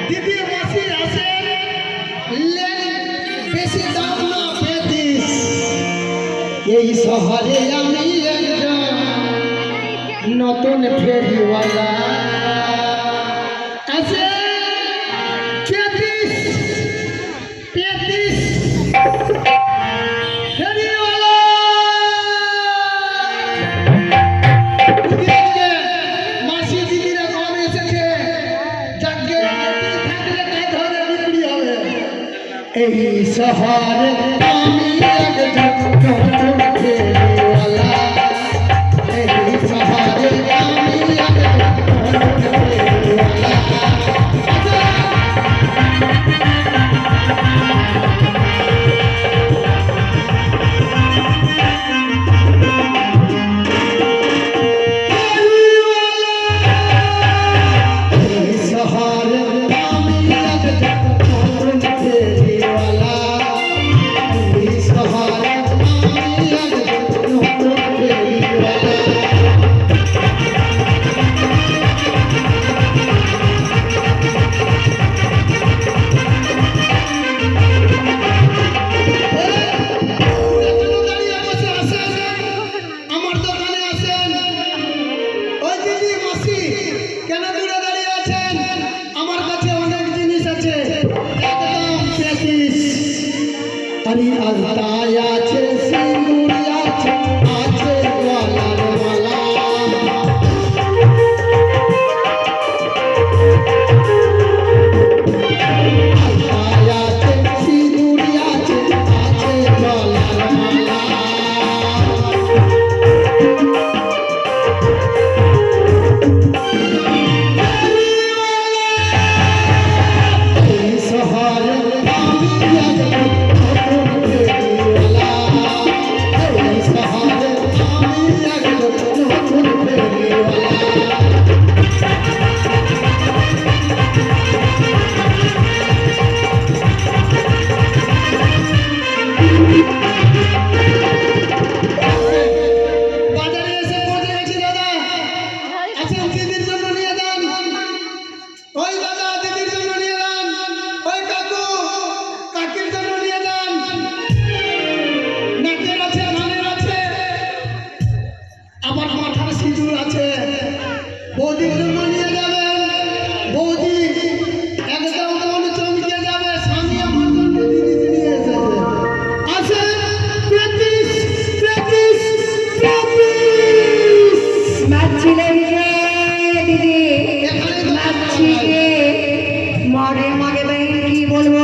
দিদি মাসি আসেন, বেশি দাম না পেতিস। এই শহরে আমি একজন নতুন ফেরিওয়ালা আছে। এই শহরে আমি একজন নতুন ফেরিওয়ালা। এই শহরে আমি একজন নতুন ফেরিওয়ালা। हरी अलताया छे सिंदूरिया छे आछे वाला वाला अलताया छे सिंदूरिया छे आछे वाला वाला सहारे মরে আমাকে কি বলবো।